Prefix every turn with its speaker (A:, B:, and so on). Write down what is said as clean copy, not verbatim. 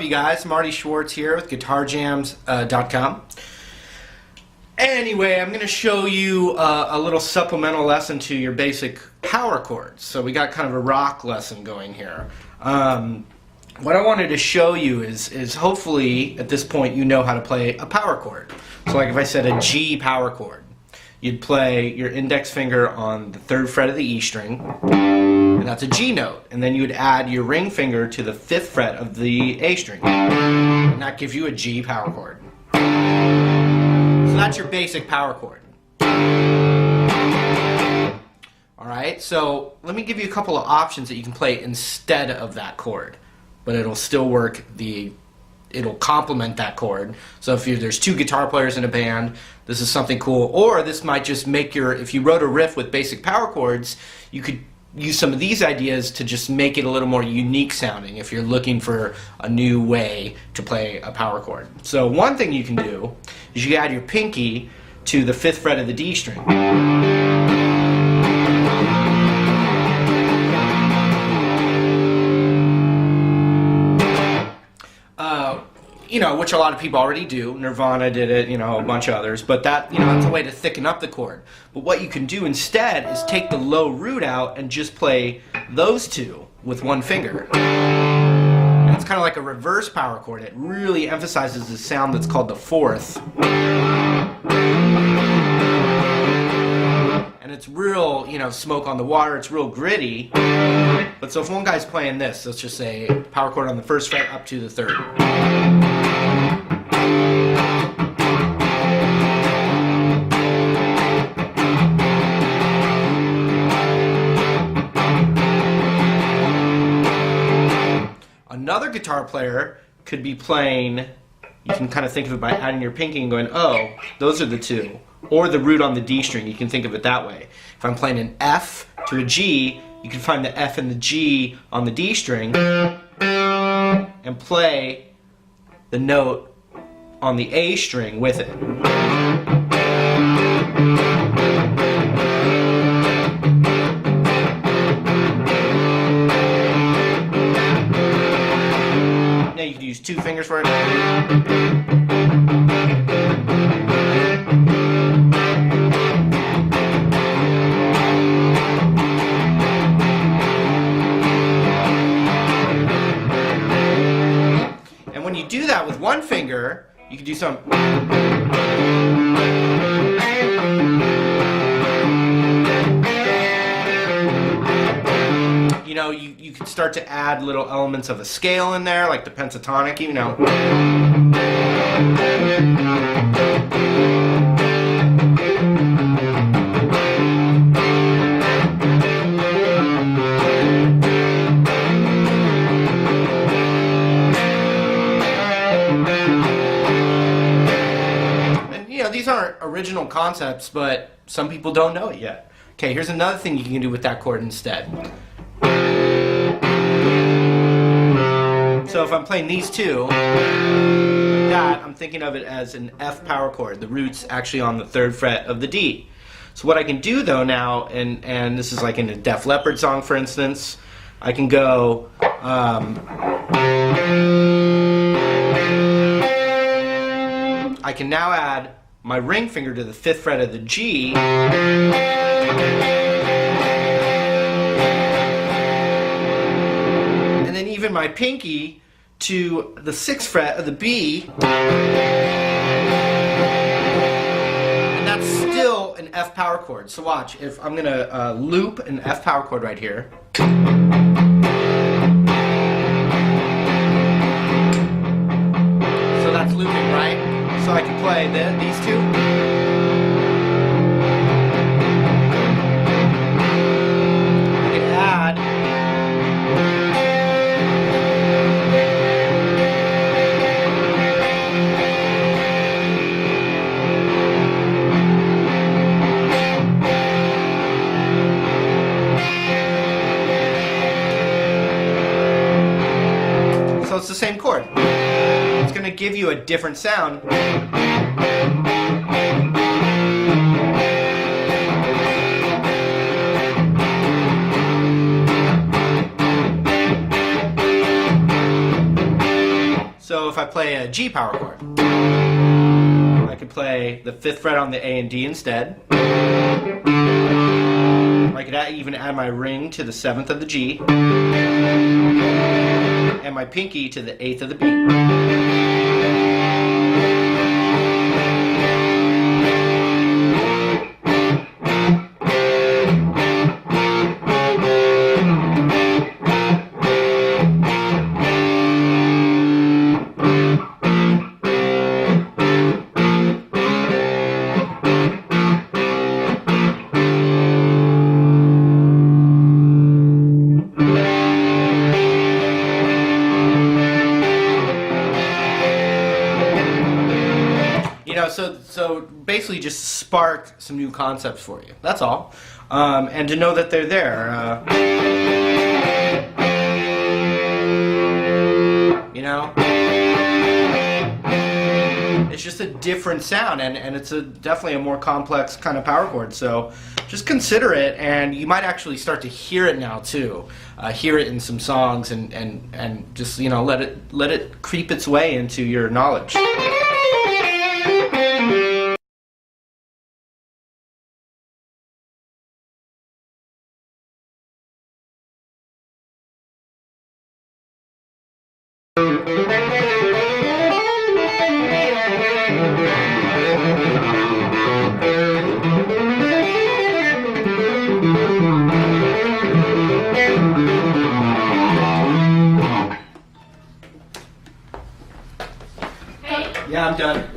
A: you guys? Marty Schwartz here with GuitarJams.com. Anyway, I'm going to show you a little supplemental lesson to your basic power chords. So we got kind of a rock lesson going here. What I wanted to show you is hopefully at this point you know how to play a power chord. So like if I said a G power chord, you'd play your index finger on the 3rd fret of the E string, and that's a G note. And then you would add your ring finger to the 5th fret of the A string, and that gives you a G power chord. So that's your basic power chord. Alright, so let me give you a couple of options that you can play instead of that chord, but it'll still work. It'll complement that chord. So if there's 2 guitar players in a band, this is something cool. Or this might just make if you wrote a riff with basic power chords, you could use some of these ideas to just make it a little more unique sounding if you're looking for a new way to play a power chord. So one thing you can do is you add your pinky to the 5th fret of the D string. Which a lot of people already do. Nirvana did it, a bunch of others. But that, that's a way to thicken up the chord. But what you can do instead is take the low root out and just play those 2 with 1 finger. And it's kind of like a reverse power chord. It really emphasizes the sound that's called the 4th. And it's real, smoke on the water. It's real gritty. But so if one guy's playing this, let's just say power chord on the 1st fret up to the 3rd. Another guitar player could be playing, you can kind of think of it by adding your pinky and going, oh, those are the 2. Or the root on the D string, you can think of it that way. If I'm playing an F to a G, you can find the F and the G on the D string and play the note on the A string with it. Now you can use 2 fingers for it. When you do that with 1 finger, you can do some. You could start to add little elements of a scale in there, like the pentatonic, These aren't original concepts, but some people don't know it yet. Okay, here's another thing you can do with that chord instead. So if I'm playing these 2, I'm thinking of it as an F power chord. The root's actually on the 3rd fret of the D. So what I can do though now, and this is like in a Def Leppard song for instance, I can go I can now add my ring finger to the 5th fret of the G, and then even my pinky to the 6th fret of the B, and that's still an F power chord. So watch, if I'm going to loop an F power chord right here. So that's looping, right? So I can play these 2. I can add so it's the same chord. It's going to give you a different sound. if I play a G power chord, I could play the 5th fret on the A and D instead. Or I could even add my ring to the 7th of the G, and my pinky to the 8th of the B. So basically just spark some new concepts for you. That's all. And to know that they're there. You know? It's just a different sound, and it's definitely a more complex kind of power chord. So just consider it, and you might actually start to hear it now too. Hear it in some songs, and just, you know, let it creep its way into your knowledge. Yeah, I'm done.